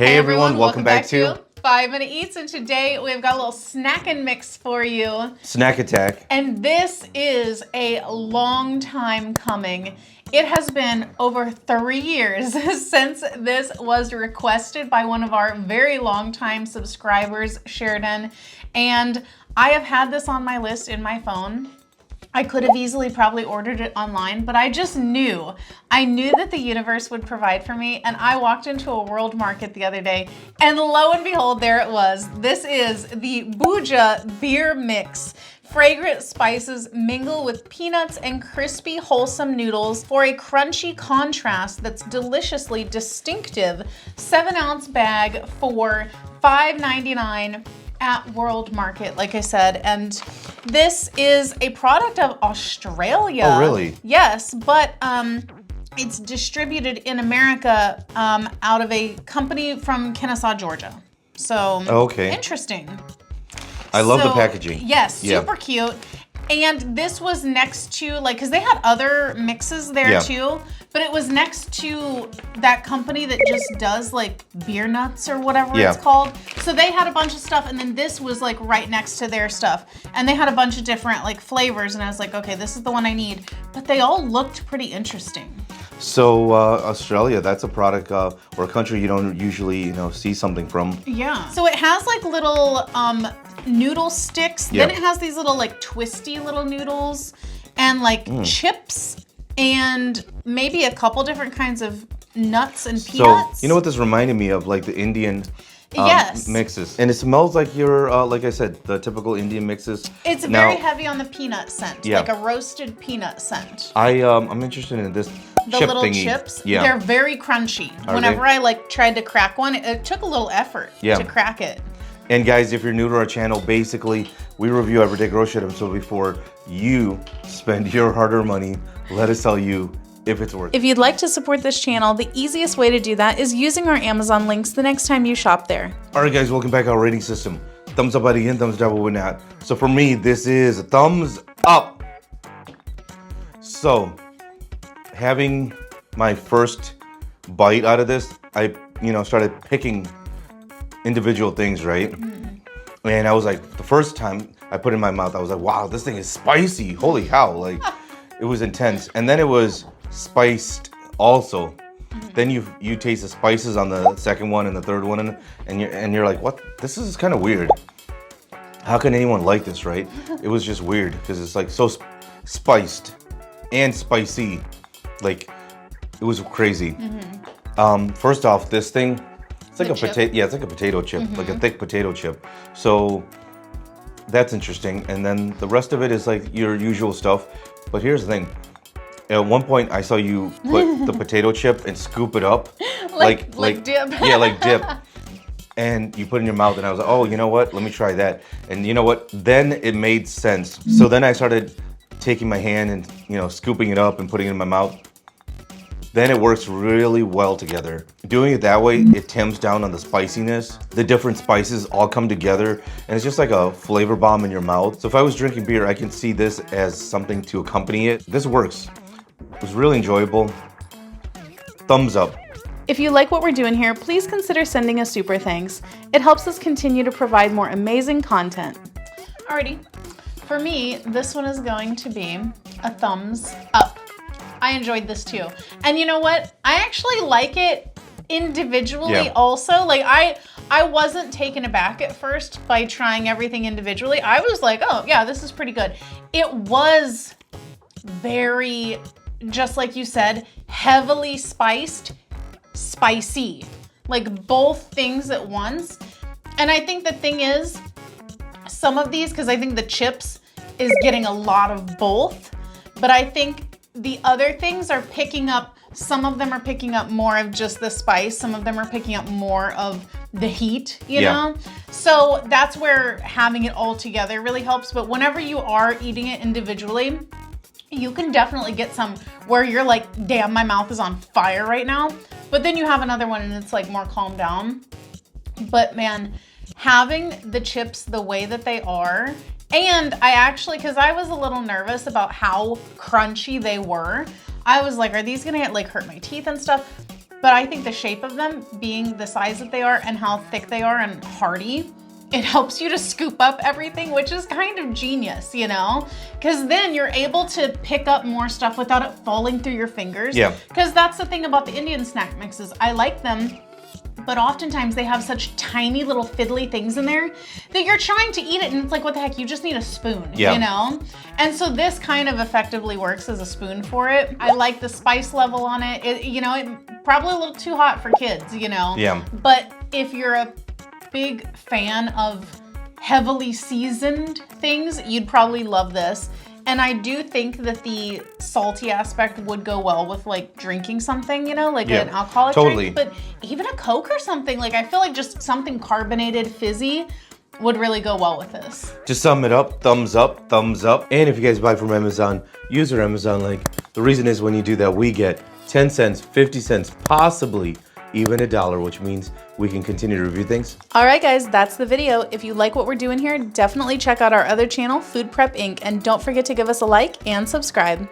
Hey everyone, welcome back to 5 Minute Eats, and today we've got a little snack and mix for you. Snack Attack. And this is a long time coming. It has been over 3 years since this was requested by one of our very long time subscribers, Sheridan. And I have had this on my list in my phone. I could have easily probably ordered it online, but I just knew. I knew that the universe would provide for me, and I walked into a world market the other day, and lo and behold, there it was. This is the Bhuja beer mix. Fragrant spices mingle with peanuts and crispy, wholesome noodles for a crunchy contrast that's deliciously distinctive. 7-ounce bag for $5.99 at World Market, like I said. And this is a product of Australia. Oh, really? Yes, but it's distributed in America out of a company from Kennesaw, Georgia. So, okay. Interesting. I love the packaging. Yes, super cute. And this was next to, like, because they had other mixes there too, but it was next to that company that just does like beer nuts or whatever it's called. So they had a bunch of stuff, and then this was like right next to their stuff. And they had a bunch of different like flavors, and I was like, okay, this is the one I need. But they all looked pretty interesting. So Australia, that's a product or a country you don't usually, see something from. Yeah. So it has like little noodle sticks. Then it has these little like twisty little noodles and like chips and maybe a couple different kinds of nuts and peanuts. So you know what this reminded me of? Like the Indian mixes. And it smells like your, like I said, the typical Indian mixes. It's very heavy on the peanut scent, like a roasted peanut scent. I'm interested in this chip little thingy. Chips, yeah. They're very crunchy. Whenever I like tried to crack one, it took a little effort to crack it. And guys, if you're new to our channel, basically we review everyday grocery items. So before you spend your hard-earned money, let us tell you if it's worth it. If you'd like to support this channel, the easiest way to do that is using our Amazon links the next time you shop there. All right, guys, welcome back to our rating system. Thumbs up by the end, thumbs down by not. So for me, this is a thumbs up. So having my first bite out of this, I started picking individual things, right? And I was like, the first time I put it in my mouth, I was like, wow, this thing is spicy. Holy cow, like it was intense. And then it was spiced also. Then you taste the spices on the second one and the third one, and you're like, what? This is kind of weird. How can anyone like this, right? It was just weird because it's like so spiced and spicy. Like it was crazy. First off, this thing, it's like a potato. Yeah, it's like a potato chip, like a thick potato chip. So that's interesting. And then the rest of it is like your usual stuff. But here's the thing. At one point, I saw you put the potato chip and scoop it up, like dip. Yeah, like dip. And you put it in your mouth, and I was like, oh, you know what? Let me try that. And you know what? Then it made sense. So then I started taking my hand and scooping it up and putting it in my mouth. Then it works really well together. Doing it that way, it tampes down on the spiciness. The different spices all come together, and it's just like a flavor bomb in your mouth. So if I was drinking beer, I can see this as something to accompany it. This works. It was really enjoyable. Thumbs up. If you like what we're doing here, please consider sending us super thanks. It helps us continue to provide more amazing content. Alrighty. For me, this one is going to be a thumbs up. I enjoyed this too. And you know what? I actually like it individually also. Like I wasn't taken aback at first by trying everything individually. I was like, oh yeah, this is pretty good. It was very, just like you said, heavily spiced, spicy. Like both things at once. And I think the thing is, some of these, because I think the chips is getting a lot of both, but I think the other things are picking up, some of them are picking up more of just the spice, some of them are picking up more of the heat, you know? So that's where having it all together really helps. But whenever you are eating it individually, you can definitely get some where you're like, damn, my mouth is on fire right now. But then you have another one and it's like more calmed down. But man, having the chips the way that they are, and I actually, because I was a little nervous about how crunchy they were, I was like, are these gonna like hurt my teeth and stuff? but I think the shape of them being the size that they are and how thick they are and hearty, it helps you to scoop up everything, which is kind of genius, you know? Because then you're able to pick up more stuff without it falling through your fingers. Yeah. Because that's the thing about the Indian snack mixes. I like them, but oftentimes they have such tiny little fiddly things in there that you're trying to eat it and it's like, what the heck, you just need a spoon, yeah. you know? And so this kind of effectively works as a spoon for it. I like the spice level on it. It probably a little too hot for kids, you know? Yeah. But if you're a big fan of heavily seasoned things, you'd probably love this. And I do think that the salty aspect would go well with like drinking something, you know, like an alcoholic drink. But even a Coke or something, like I feel like just something carbonated, fizzy would really go well with this. To sum it up, thumbs up, thumbs up. And if you guys buy from Amazon, use our Amazon link. The reason is when you do that, we get 10 cents, 50 cents, possibly even $1, which means we can continue to review things. All right, guys, that's the video. If you like what we're doing here, definitely check out our other channel, Food Prep Inc. And don't forget to give us a like and subscribe.